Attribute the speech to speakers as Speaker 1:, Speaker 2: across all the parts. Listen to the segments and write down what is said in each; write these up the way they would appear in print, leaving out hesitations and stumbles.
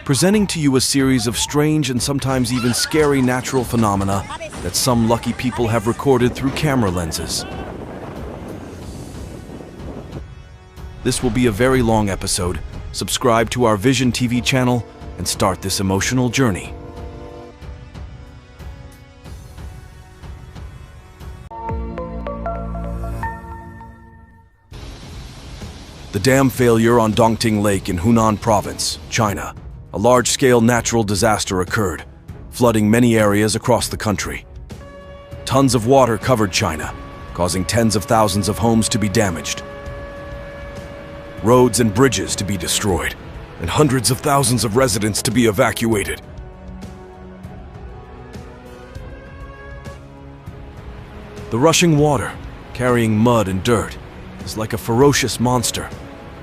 Speaker 1: presenting to you a series of strange and sometimes even scary natural phenomena that some lucky people have recorded through camera lenses. This will be a very long episode. Subscribe to our Vision TV channel and start this emotional journey. The dam failure on Dongting Lake in Hunan Province, China. A large-scale natural disaster occurred, flooding many areas across the country. Tons of water covered China, causing tens of thousands of homes to be damaged, roads and bridges to be destroyed, and hundreds of thousands of residents to be evacuated. The rushing water, carrying mud and dirt, is like a ferocious monster,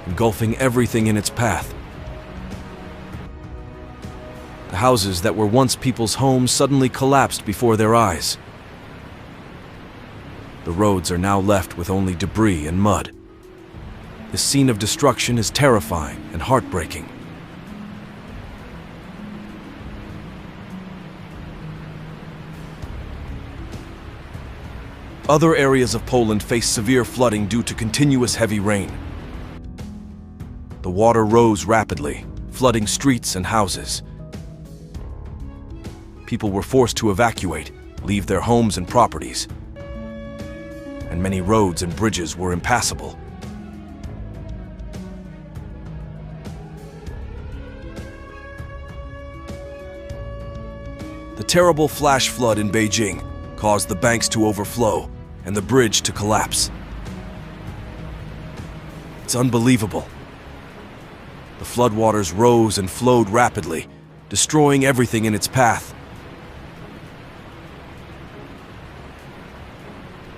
Speaker 1: engulfing everything in its path. The houses that were once people's homes suddenly collapsed before their eyes. The roads are now left with only debris and mud. This scene of destruction is terrifying and heartbreaking. Other areas of Poland face severe flooding due to continuous heavy rain. The water rose rapidly, flooding streets and houses. People were forced to evacuate, leave their homes and properties, and many roads and bridges were impassable. The terrible flash flood in Beijing caused the banks to overflow and the bridge to collapse. It's unbelievable. The floodwaters rose and flowed rapidly, destroying everything in its path.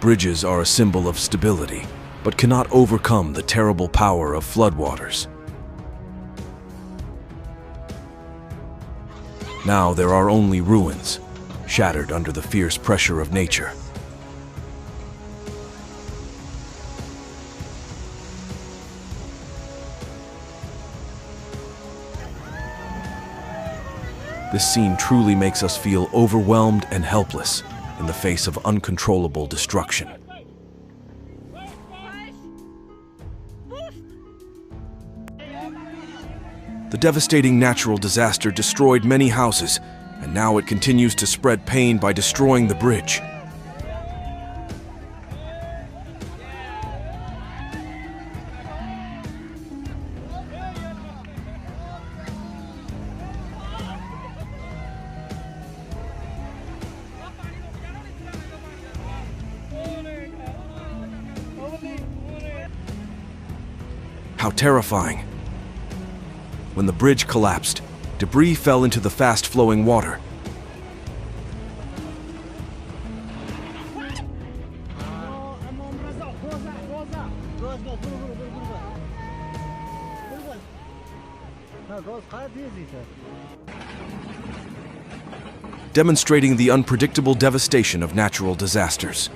Speaker 1: Bridges are a symbol of stability, but cannot overcome the terrible power of floodwaters. Now there are only ruins, shattered under the fierce pressure of nature. This scene truly makes us feel overwhelmed and helpless in the face of uncontrollable destruction. The devastating natural disaster destroyed many houses, and now it continues to spread pain by destroying the bridge. How terrifying. When the bridge collapsed, debris fell into the fast-flowing water. Demonstrating the unpredictable devastation of natural disasters.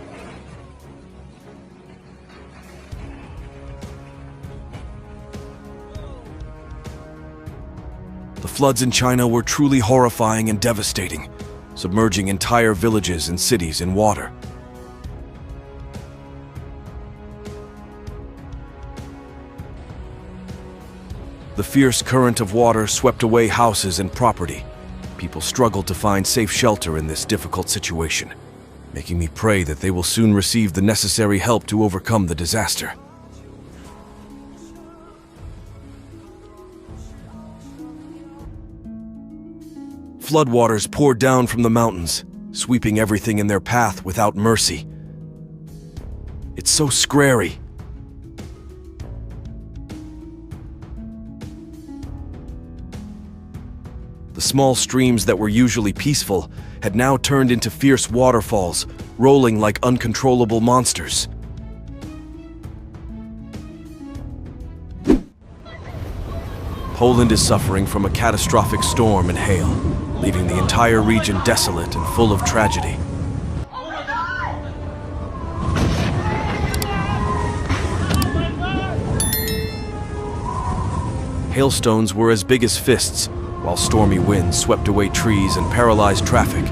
Speaker 1: The floods in China were truly horrifying and devastating, submerging entire villages and cities in water. The fierce current of water swept away houses and property. People struggled to find safe shelter in this difficult situation, making me pray that they will soon receive the necessary help to overcome the disaster. Floodwaters poured down from the mountains, sweeping everything in their path without mercy. It's so scary. The small streams that were usually peaceful had now turned into fierce waterfalls, rolling like uncontrollable monsters. Poland is suffering from a catastrophic storm and hail, leaving the entire region desolate and full of tragedy. Hailstones were as big as fists, while stormy winds swept away trees and paralyzed traffic.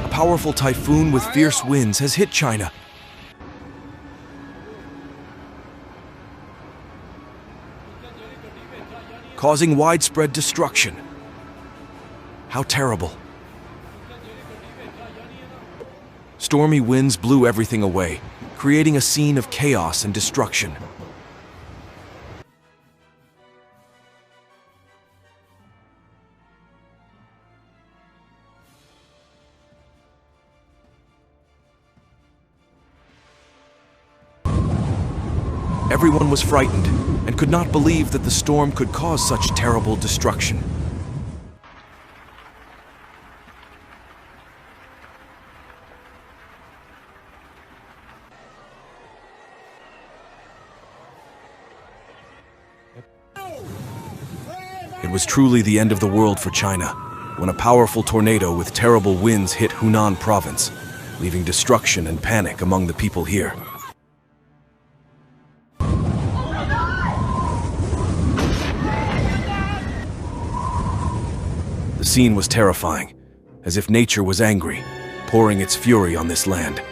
Speaker 1: A powerful typhoon with fierce winds has hit China. Causing widespread destruction. How terrible. Stormy winds blew everything away, creating a scene of chaos and destruction. Everyone was frightened and could not believe that the storm could cause such terrible destruction. It was truly the end of the world for China when a powerful tornado with terrible winds hit Hunan province, leaving destruction and panic among the people here. The scene was terrifying, as if nature was angry, pouring its fury on this land.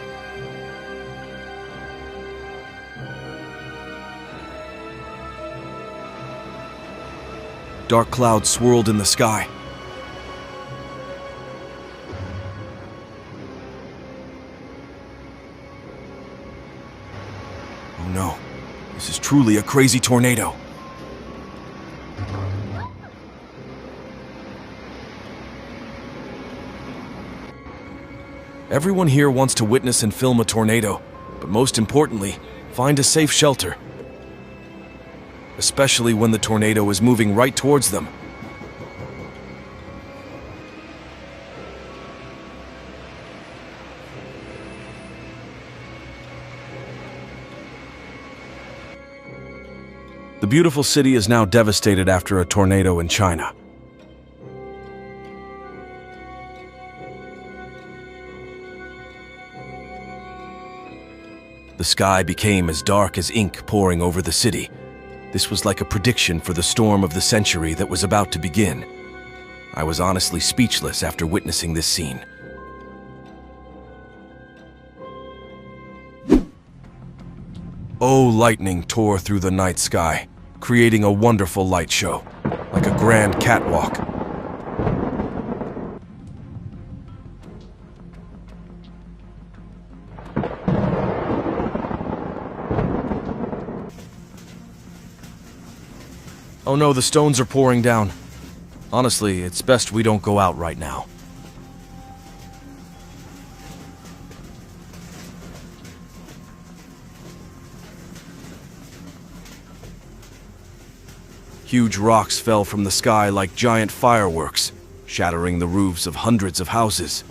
Speaker 1: Dark clouds swirled in the sky. Oh no, this is truly a crazy tornado. Everyone here wants to witness and film a tornado, but most importantly, find a safe shelter. Especially when the tornado is moving right towards them. The beautiful city is now devastated after a tornado in China. The sky became as dark as ink pouring over the city. This was like a prediction for the storm of the century that was about to begin. I was honestly speechless after witnessing this scene. Oh, lightning tore through the night sky, creating a wonderful light show, like a grand catwalk. Oh no, the stones are pouring down. Honestly, it's best we don't go out right now. Huge rocks fell from the sky like giant fireworks, shattering the roofs of hundreds of houses.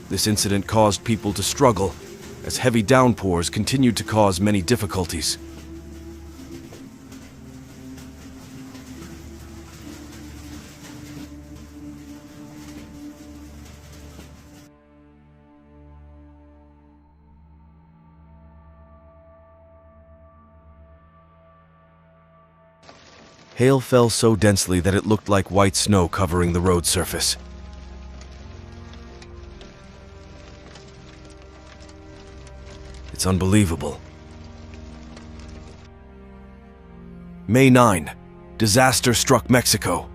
Speaker 1: This incident caused people to struggle, as heavy downpours continued to cause many difficulties. Hail fell so densely that it looked like white snow covering the road surface. It's unbelievable. May 9, disaster struck Mexico.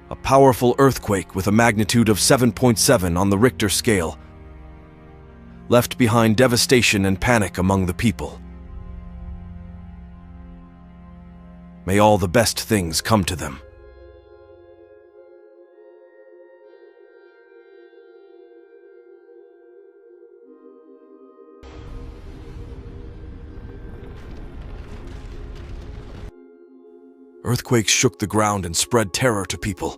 Speaker 1: A powerful earthquake with a magnitude of 7.7 on the Richter scale left behind devastation and panic among the people. May all the best things come to them. Earthquakes shook the ground and spread terror to people.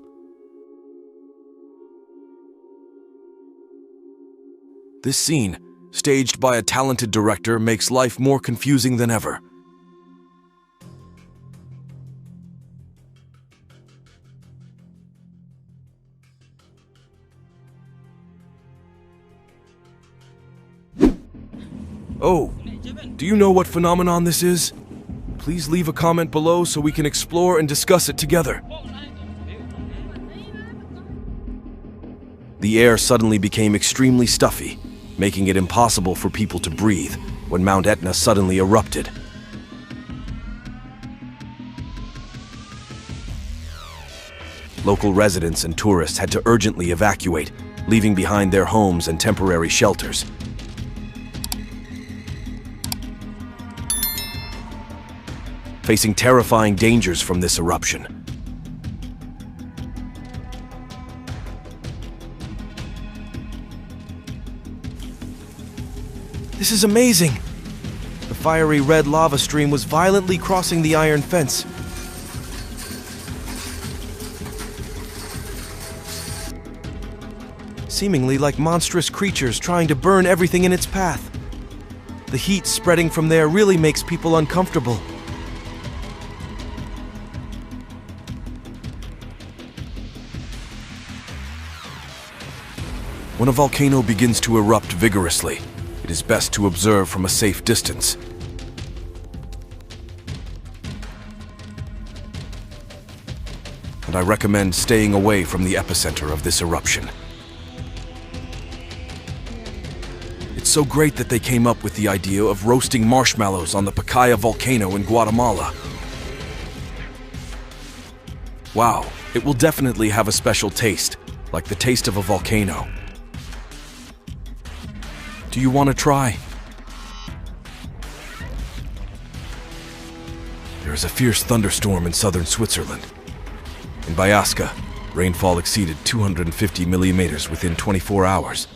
Speaker 1: This scene, staged by a talented director, makes life more confusing than ever. Oh, do you know what phenomenon this is? Please leave a comment below so we can explore and discuss it together. The air suddenly became extremely stuffy, making it impossible for people to breathe when Mount Etna suddenly erupted. Local residents and tourists had to urgently evacuate, leaving behind their homes and temporary shelters. Facing terrifying dangers from this eruption. This is amazing! The fiery red lava stream was violently crossing the iron fence. Seemingly like monstrous creatures trying to burn everything in its path. The heat spreading from there really makes people uncomfortable. When a volcano begins to erupt vigorously, it is best to observe from a safe distance. And I recommend staying away from the epicenter of this eruption. It's so great that they came up with the idea of roasting marshmallows on the Pacaya volcano in Guatemala. Wow, it will definitely have a special taste, like the taste of a volcano. Do you want to try? There is a fierce thunderstorm in southern Switzerland. In Biasca, rainfall exceeded 250 millimeters within 24 hours,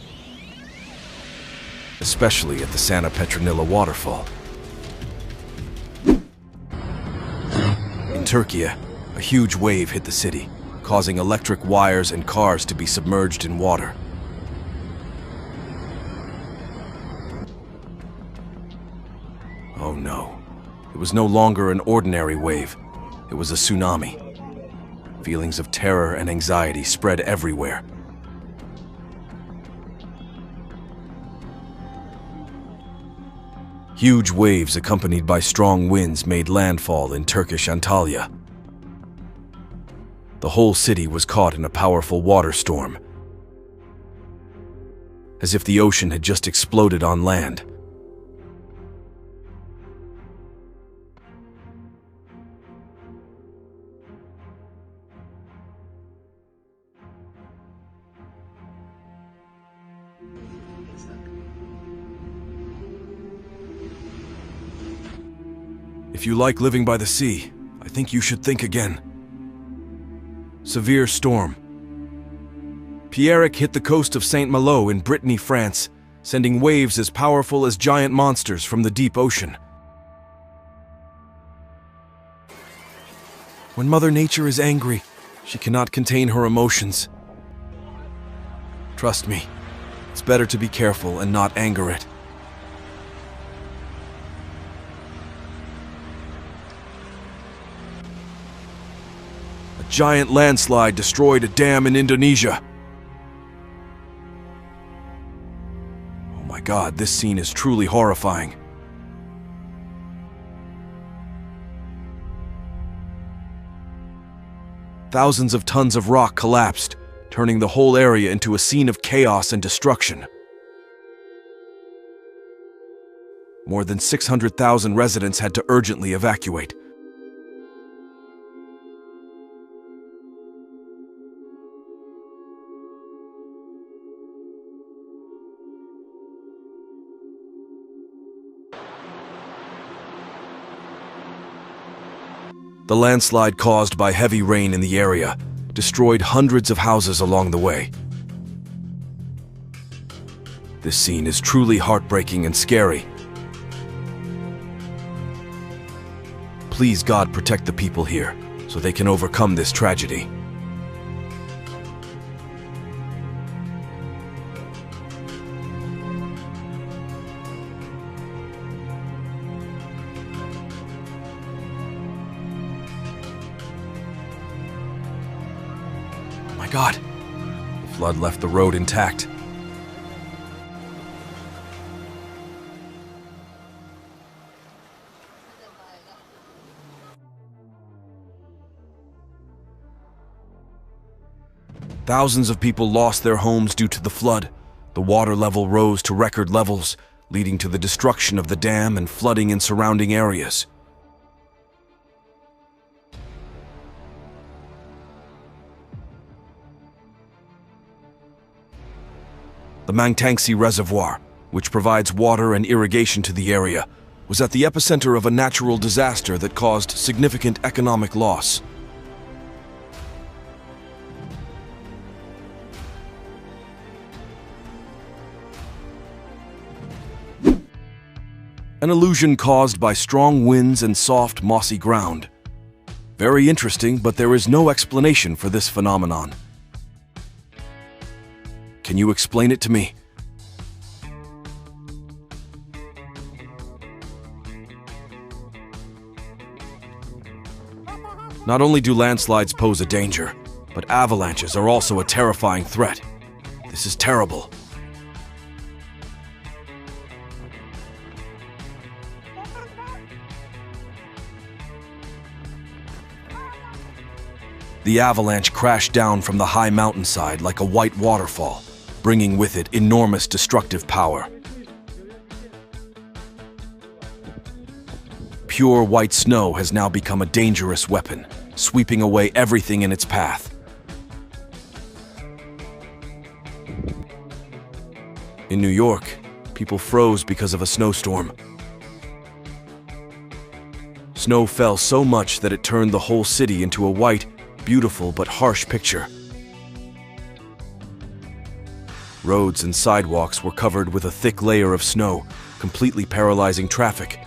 Speaker 1: especially at the Santa Petronilla waterfall. In Turkey, a huge wave hit the city, causing electric wires and cars to be submerged in water. Oh no, it was no longer an ordinary wave, it was a tsunami. Feelings of terror and anxiety spread everywhere. Huge waves accompanied by strong winds made landfall in Turkish Antalya. The whole city was caught in a powerful water storm, as if the ocean had just exploded on land. If you like living by the sea, I think you should think again. Severe storm. Pierrick hit the coast of Saint-Malo in Brittany, France, sending waves as powerful as giant monsters from the deep ocean. When Mother Nature is angry, she cannot contain her emotions. Trust me, it's better to be careful and not anger it. A giant landslide destroyed a dam in Indonesia. Oh my God, this scene is truly horrifying. Thousands of tons of rock collapsed, turning the whole area into a scene of chaos and destruction. More than 600,000 residents had to urgently evacuate. The landslide caused by heavy rain in the area destroyed hundreds of houses along the way. This scene is truly heartbreaking and scary. Please, God, protect the people here so they can overcome this tragedy. God, the flood left the road intact. Thousands of people lost their homes due to the flood. The water level rose to record levels, leading to the destruction of the dam and flooding in surrounding areas. The Mangtangsi Reservoir, which provides water and irrigation to the area, was at the epicenter of a natural disaster that caused significant economic loss. An illusion caused by strong winds and soft, mossy ground. Very interesting, but there is no explanation for this phenomenon. Can you explain it to me? Not only do landslides pose a danger, but avalanches are also a terrifying threat. This is terrible. The avalanche crashed down from the high mountainside like a white waterfall, bringing with it enormous destructive power. Pure white snow has now become a dangerous weapon, sweeping away everything in its path. In New York, people froze because of a snowstorm. Snow fell so much that it turned the whole city into a white, beautiful but harsh picture. Roads and sidewalks were covered with a thick layer of snow, completely paralyzing traffic.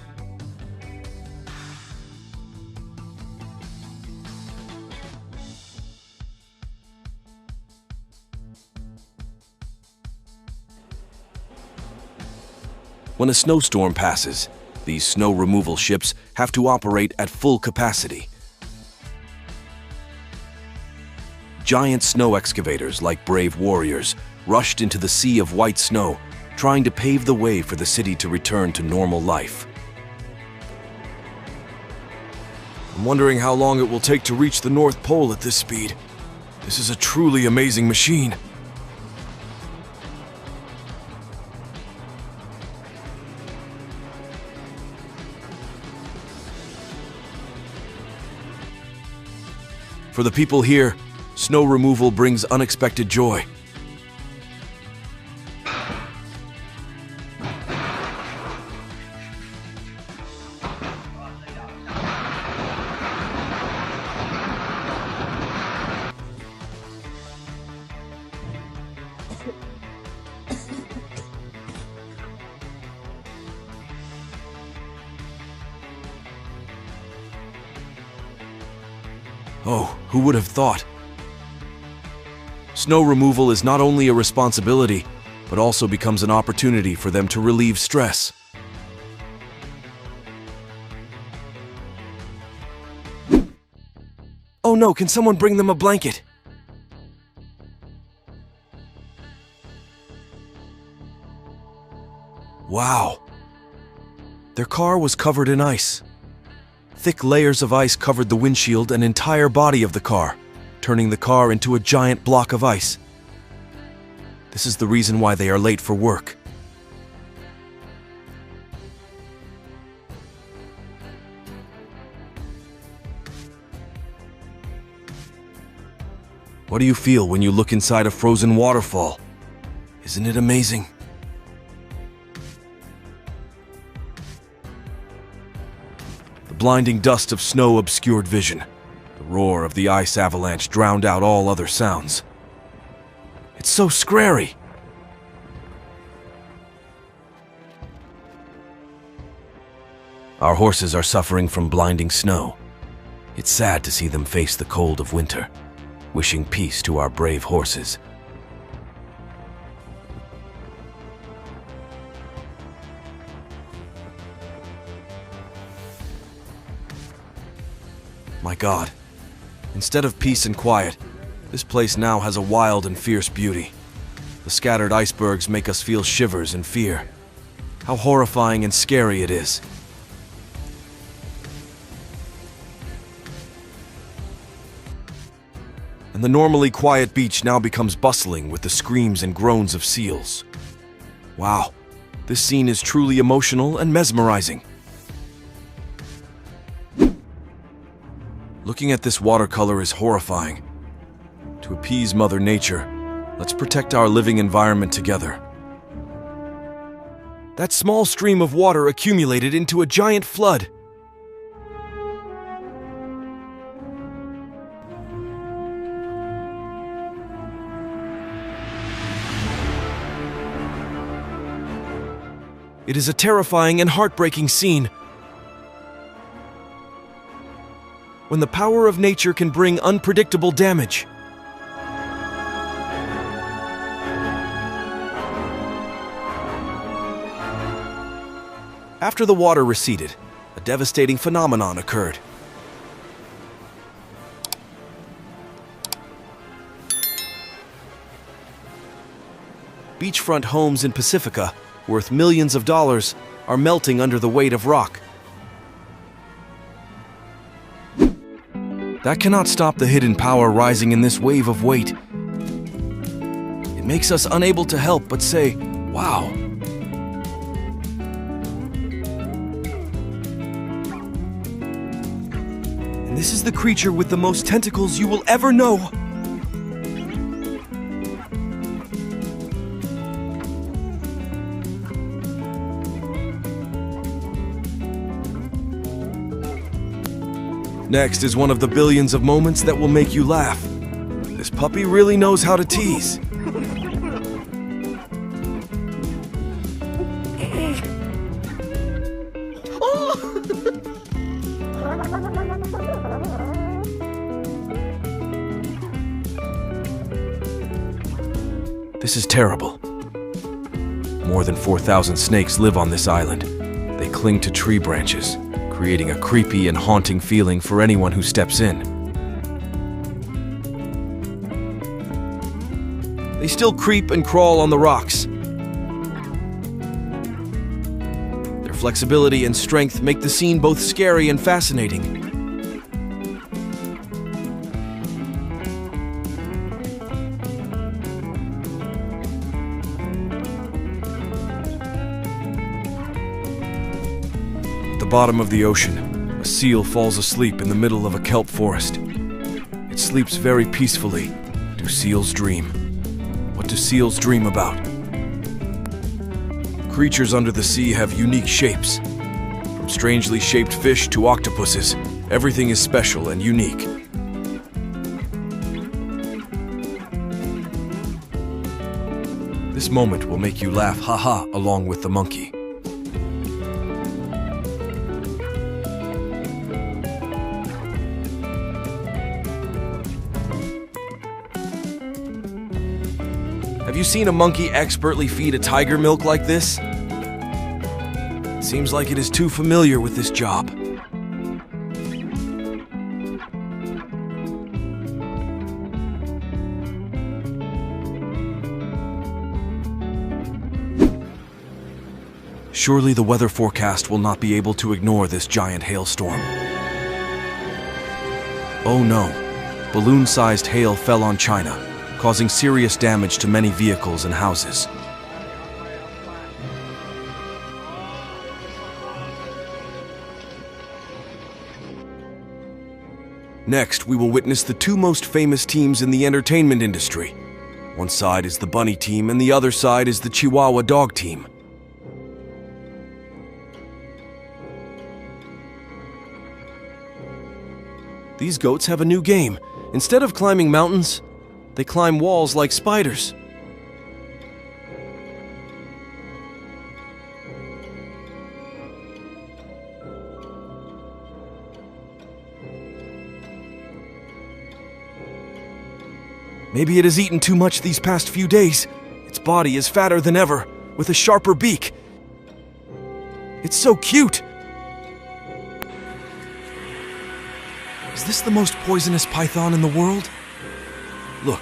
Speaker 1: When a snowstorm passes, these snow removal ships have to operate at full capacity. Giant snow excavators, like brave warriors, rushed into the sea of white snow, trying to pave the way for the city to return to normal life. I'm wondering how long it will take to reach the North Pole at this speed. This is a truly amazing machine. For the people here, snow removal brings unexpected joy. Oh, who would have thought? Snow removal is not only a responsibility, but also becomes an opportunity for them to relieve stress. Oh no, can someone bring them a blanket? Wow. Their car was covered in ice. Thick layers of ice covered the windshield and entire body of the car, turning the car into a giant block of ice. This is the reason why they are late for work. What do you feel when you look inside a frozen waterfall? Isn't it amazing? The blinding dust of snow obscured vision. The roar of the ice avalanche drowned out all other sounds. It's so scary! Our horses are suffering from blinding snow. It's sad to see them face the cold of winter. Wishing peace to our brave horses. My God, instead of peace and quiet, This place now has a wild and fierce beauty. The scattered icebergs make us feel shivers and fear. How horrifying and scary it is. And the normally quiet beach now becomes bustling with the screams and groans of seals. Wow, this scene is truly emotional and mesmerizing. Looking at this watercolor is horrifying. To appease Mother Nature, let's protect our living environment together. That small stream of water accumulated into a giant flood. It is a terrifying and heartbreaking scene. When the power of nature can bring unpredictable damage. After the water receded, a devastating phenomenon occurred. Beachfront homes in Pacifica, worth millions of dollars, are melting under the weight of rock. That cannot stop the hidden power rising in this wave of weight. It makes us unable to help but say, wow. And this is the creature with the most tentacles you will ever know. Next is one of the billions of moments that will make you laugh. This puppy really knows how to tease. This is terrible. More than 4,000 snakes live on this island. They cling to tree branches, creating a creepy and haunting feeling for anyone who steps in. They still creep and crawl on the rocks. Their flexibility and strength make the scene both scary and fascinating. At the bottom of the ocean, a seal falls asleep in the middle of a kelp forest. It sleeps very peacefully. Do seals dream? What do seals dream about? Creatures under the sea have unique shapes. From strangely shaped fish to octopuses, everything is special and unique. This moment will make you laugh haha along with the monkey. Have you seen a monkey expertly feed a tiger milk like this? Seems like it is too familiar with this job. Surely the weather forecast will not be able to ignore this giant hailstorm. Oh no, balloon-sized hail fell on China, causing serious damage to many vehicles and houses. Next, we will witness the two most famous teams in the entertainment industry. One side is the bunny team and the other side is the Chihuahua dog team. These goats have a new game. Instead of climbing mountains, they climb walls like spiders. Maybe it has eaten too much these past few days. Its body is fatter than ever, with a sharper beak. It's so cute! Is this the most poisonous python in the world? Look,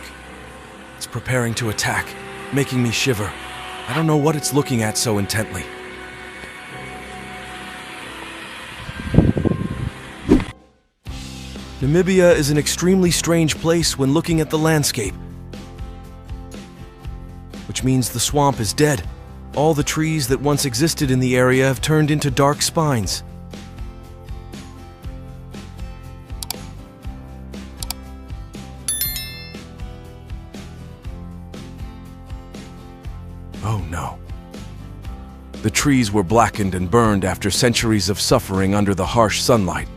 Speaker 1: it's preparing to attack, making me shiver. I don't know what it's looking at so intently. Namibia is an extremely strange place when looking at the landscape, which means the swamp is dead. All the trees that once existed in the area have turned into dark spines. Oh no. The trees were blackened and burned after centuries of suffering under the harsh sunlight.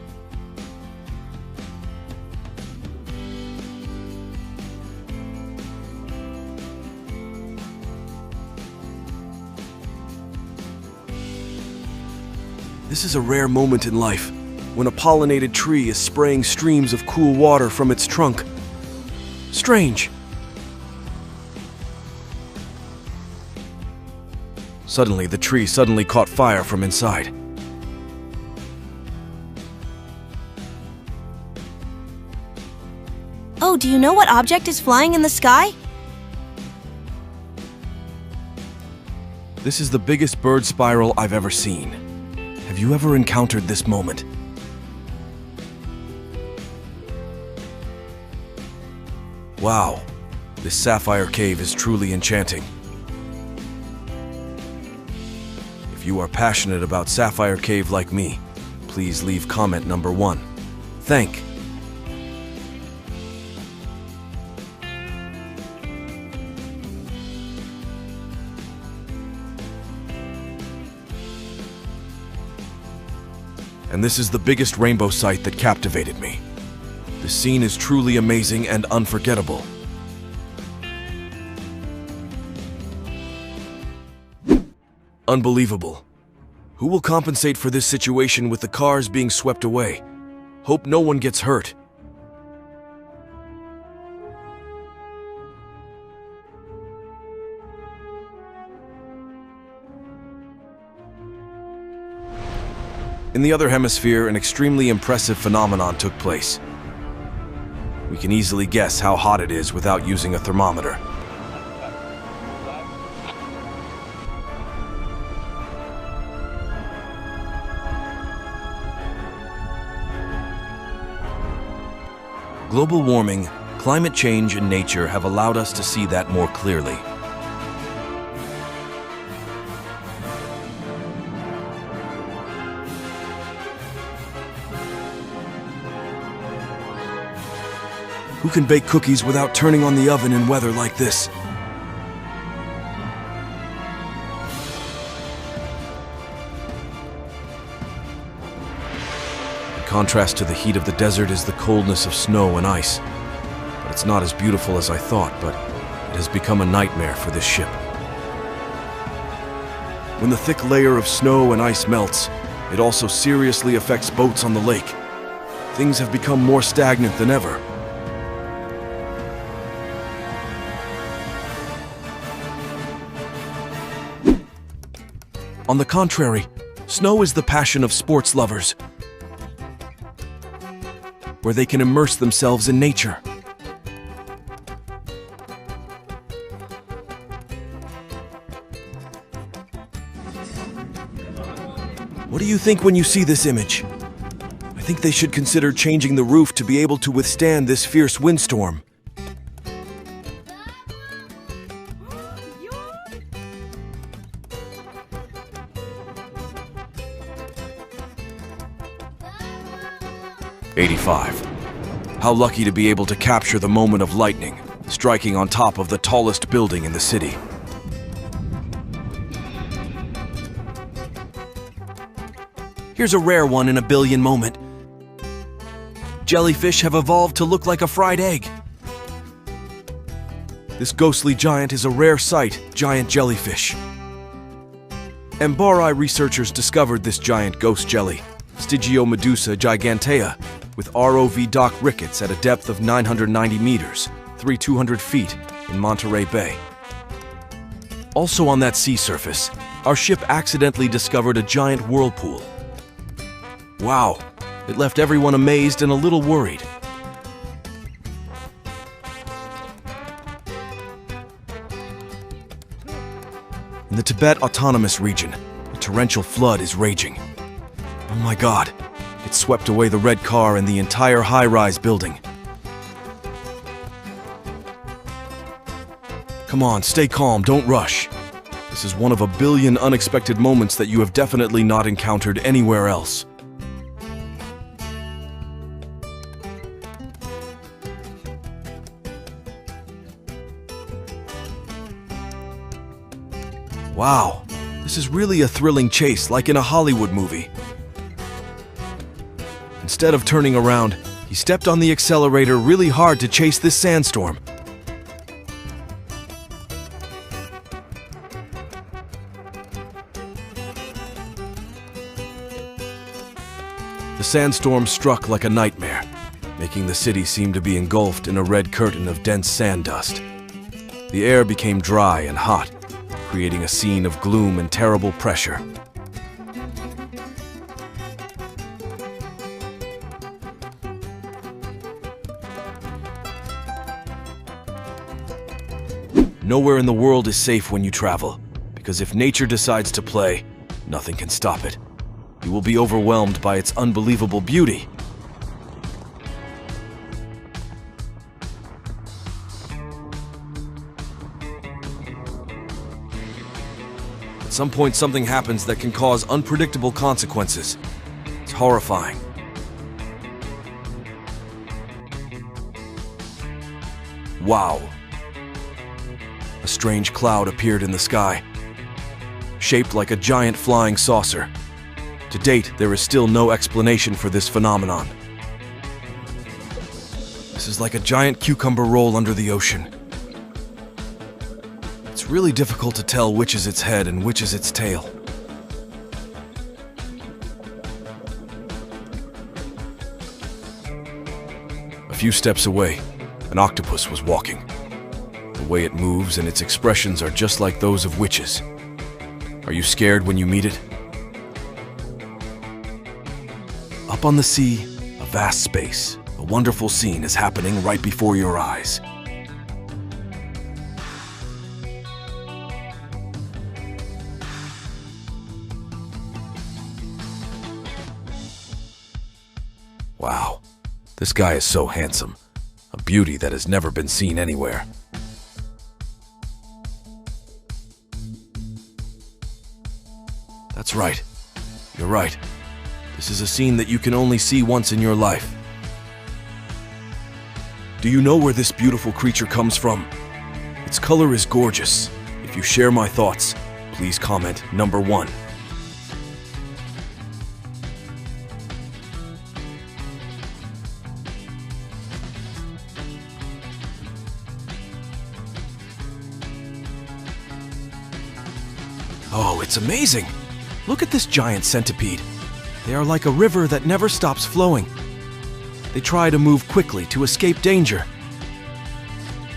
Speaker 1: This is a rare moment in life, when a pollinated tree is spraying streams of cool water from its trunk. Strange. Suddenly, the tree caught fire from inside.
Speaker 2: Oh, do you know what object is flying in the sky?
Speaker 1: This is the biggest bird spiral I've ever seen. Have you ever encountered this moment? Wow, this sapphire cave is truly enchanting. If you are passionate about Sapphire Cave like me, please leave comment number 1. Thank. And this is the biggest rainbow sight that captivated me. The scene is truly amazing and unforgettable. Unbelievable. Who will compensate for this situation with the cars being swept away? Hope no one gets hurt. In the other hemisphere, an extremely impressive phenomenon took place. We can easily guess how hot it is without using a thermometer. Global warming, climate change, and nature have allowed us to see that more clearly. Who can bake cookies without turning on the oven in weather like this? The contrast to the heat of the desert is the coldness of snow and ice. But it's not as beautiful as I thought, but it has become a nightmare for this ship. When the thick layer of snow and ice melts, it also seriously affects boats on the lake. Things have become more stagnant than ever. On the contrary, snow is the passion of sports lovers, where they can immerse themselves in nature. What do you think when you see this image? I think they should consider changing the roof to be able to withstand this fierce windstorm. '85. How lucky to be able to capture the moment of lightning, striking on top of the tallest building in the city. Here's a rare one in a billion moment. Jellyfish have evolved to look like a fried egg. This ghostly giant is a rare sight, giant jellyfish. Mbari researchers discovered this giant ghost jelly, Stygiomedusa gigantea, with ROV dock rickets at a depth of 990 meters, 200 feet, in Monterey Bay. Also on that sea surface, our ship accidentally discovered a giant whirlpool. Wow, it left everyone amazed and a little worried. In the Tibet Autonomous Region, a torrential flood is raging. Oh my God, it swept away the red car and the entire high-rise building. Come on, stay calm, don't rush. This is one of a billion unexpected moments that you have definitely not encountered anywhere else. Wow, this is really a thrilling chase, like in a Hollywood movie. Instead of turning around, he stepped on the accelerator really hard to chase this sandstorm. The sandstorm struck like a nightmare, making the city seem to be engulfed in a red curtain of dense sand dust. The air became dry and hot, creating a scene of gloom and terrible pressure. Nowhere in the world is safe when you travel, because if nature decides to play, nothing can stop it. You will be overwhelmed by its unbelievable beauty. At some point, something happens that can cause unpredictable consequences. It's horrifying. Wow. A strange cloud appeared in the sky, shaped like a giant flying saucer. To date, there is still no explanation for this phenomenon. This is like a giant cucumber roll under the ocean. It's really difficult to tell which is its head and which is its tail. A few steps away, an octopus was walking. The way it moves and its expressions are just like those of witches. Are you scared when you meet it? Up on the sea, a vast space, a wonderful scene is happening right before your eyes. Wow, this guy is so handsome, a beauty that has never been seen anywhere. That's right, you're right. This is a scene that you can only see once in your life. Do you know where this beautiful creature comes from? Its color is gorgeous. If you share my thoughts, please comment number 1. Oh, it's amazing! Look at this giant centipede. They are like a river that never stops flowing. They try to move quickly to escape danger.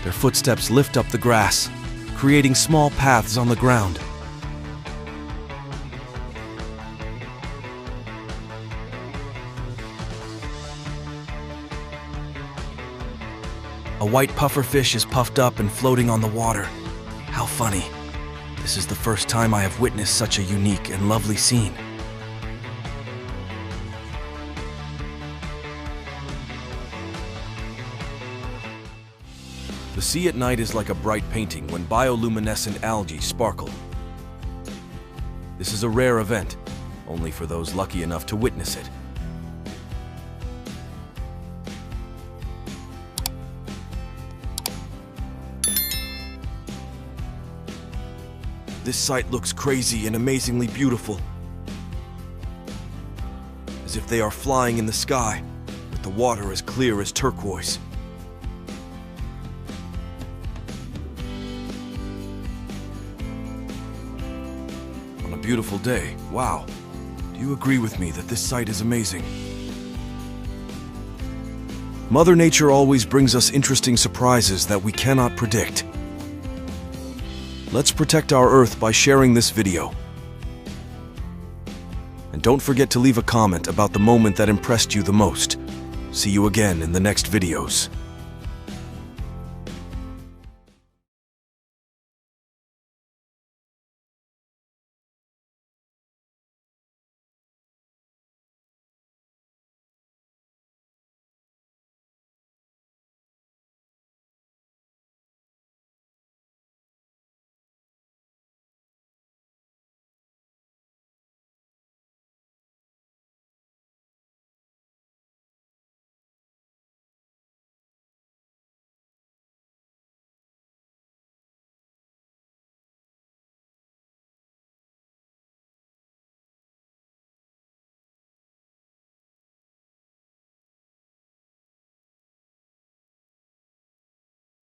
Speaker 1: Their footsteps lift up the grass, creating small paths on the ground. A white pufferfish is puffed up and floating on the water. How funny. This is the first time I have witnessed such a unique and lovely scene. The sea at night is like a bright painting when bioluminescent algae sparkle. This is a rare event, only for those lucky enough to witness it. This sight looks crazy and amazingly beautiful, as if they are flying in the sky, with the water as clear as turquoise. On a beautiful day, wow. Do you agree with me that this sight is amazing? Mother Nature always brings us interesting surprises that we cannot predict. Let's protect our Earth by sharing this video. And don't forget to leave a comment about the moment that impressed you the most. See you again in the next videos.